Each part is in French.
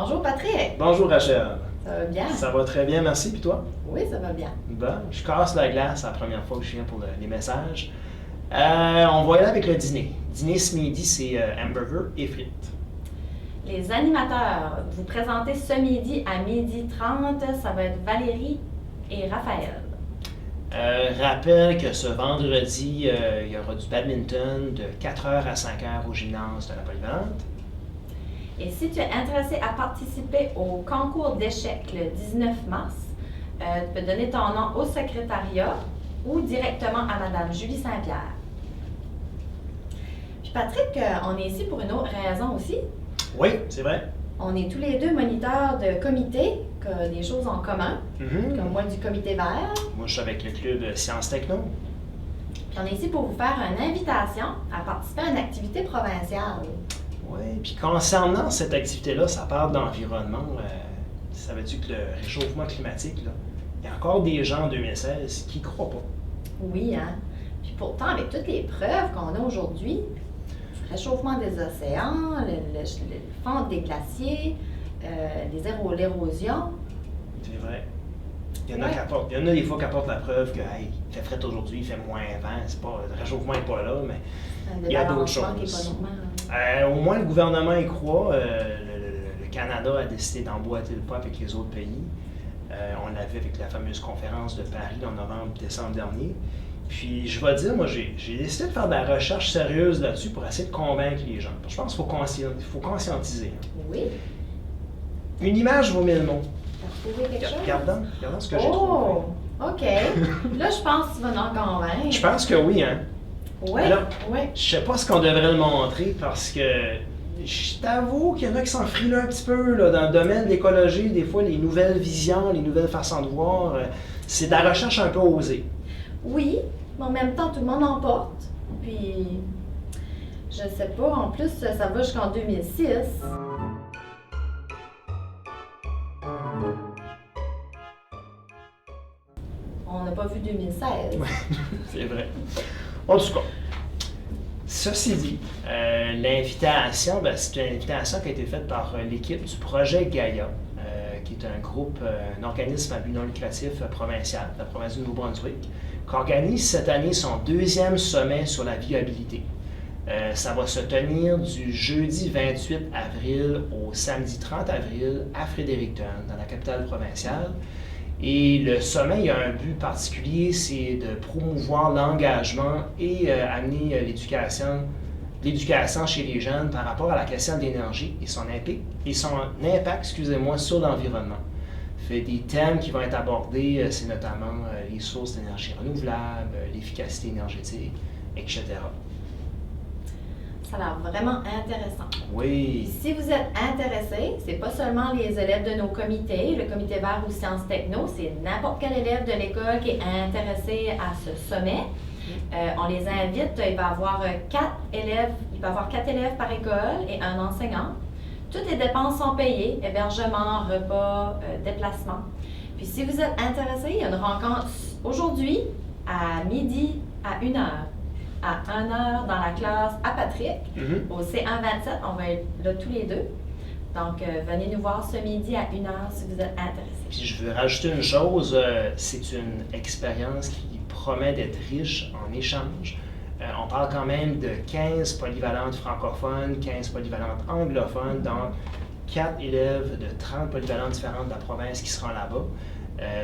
Bonjour Patrick, Bonjour Rachel. ça va bien? Ça va très bien, merci. Puis toi? Oui, ça va bien. Bon, je casse la glace, c'est la première fois que je viens pour les messages. On va y aller avec le dîner. Dîner ce midi, c'est hamburger et frites. Les animateurs, vous présentez ce midi à 12h30, ça va être Valérie et Raphaël. Rappelle que ce vendredi, il y aura du badminton de 4h à 5h au gymnase de la Polyvalente. Et si tu es intéressé à participer au concours d'échecs le 19 mars, tu peux donner ton nom au secrétariat ou directement à Madame Julie Saint-Pierre. Puis Patrick, on est ici pour une autre raison aussi. Oui, c'est vrai. On est tous les deux moniteurs de comité, qui a des choses en commun, comme moi du comité vert. Moi, je suis avec le club Sciences Techno. Puis on est ici pour vous faire une invitation à participer à une activité provinciale. Oui, puis concernant cette activité-là, ça parle d'environnement. Savais-tu que le réchauffement climatique, là, il y a encore des gens en 2016 qui ne croient pas. Oui, hein? Puis pourtant, avec toutes les preuves qu'on a aujourd'hui, le réchauffement des océans, le fond des glaciers, l'érosion. C'est vrai. Il y en a, Ouais. il y en a des fois qui apportent la preuve que hey, il fait frais aujourd'hui, il fait moins vent, c'est pas, le réchauffement n'est pas là, mais il y a d'autres choses. Qui est pas normal. Au moins, le gouvernement y croit. Le Canada a décidé d'emboîter le pas avec les autres pays. On l'a vu avec la fameuse conférence de Paris en novembre-décembre dernier. Puis, je vais dire, moi, j'ai décidé de faire de la recherche sérieuse là-dessus pour essayer de convaincre les gens. Je pense qu'il faut conscientiser. Oui. Une image vaut 1000 mots. T'as trouvé quelque chose? Regardons ce que j'ai trouvé. Oh! OK. Là, je pense que tu vas nous en convaincre. Je pense que oui, hein. Oui, Alors, oui. Je sais pas ce qu'on devrait le montrer parce que je t'avoue qu'il y en a qui s'en frilent un petit peu là, dans le domaine de l'écologie. Des fois, les nouvelles visions, les nouvelles façons de voir, c'est de la recherche un peu osée. Oui, mais en même temps, tout le monde en porte. Puis, je sais pas, en plus, ça va jusqu'en 2006. On n'a pas vu 2016. C'est vrai. En tout cas, ceci dit, l'invitation, c'est une invitation qui a été faite par l'équipe du projet Gaïa, qui est un groupe, un organisme à but non lucratif provincial, de la province du Nouveau-Brunswick, qui organise cette année son 2e sommet sur la viabilité. Ça va se tenir du jeudi 28 avril au samedi 30 avril à Fredericton, dans la capitale provinciale. Et le sommet, il y a un but particulier, c'est de promouvoir l'engagement et amener l'éducation chez les jeunes par rapport à la question de l'énergie et son impact, sur l'environnement. Fait des thèmes qui vont être abordés, c'est notamment les sources d'énergie renouvelable, l'efficacité énergétique, etc. Ça a l'air vraiment intéressant. Oui. Si vous êtes intéressé, c'est pas seulement les élèves de nos comités, le comité vert ou sciences techno, c'est n'importe quel élève de l'école qui est intéressé à ce sommet. On les invite, il va y avoir 4 élèves, par école et un enseignant. Toutes les dépenses sont payées, hébergement, repas, déplacement. Puis si vous êtes intéressé, il y a une rencontre aujourd'hui à midi à 1h. À 1h dans la classe à Patrick, au C127. On va être là tous les deux. Donc, venez nous voir ce midi à 1h si vous êtes intéressés. Puis je veux rajouter une chose, c'est une expérience qui promet d'être riche en échanges. On parle quand même de 15 polyvalentes francophones, 15 polyvalentes anglophones, donc 4 élèves de 30 polyvalentes différentes de la province qui seront là-bas.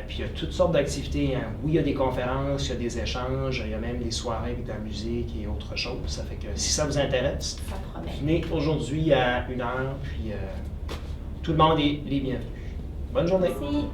Puis il y a toutes sortes d'activités. Hein. Oui, il y a des conférences, il y a des échanges, il y a même des soirées avec de la musique et autre chose. Ça fait que si ça vous intéresse, Ça promet. venez aujourd'hui à 1h, puis tout le monde est les bienvenus. Bonne journée! Merci.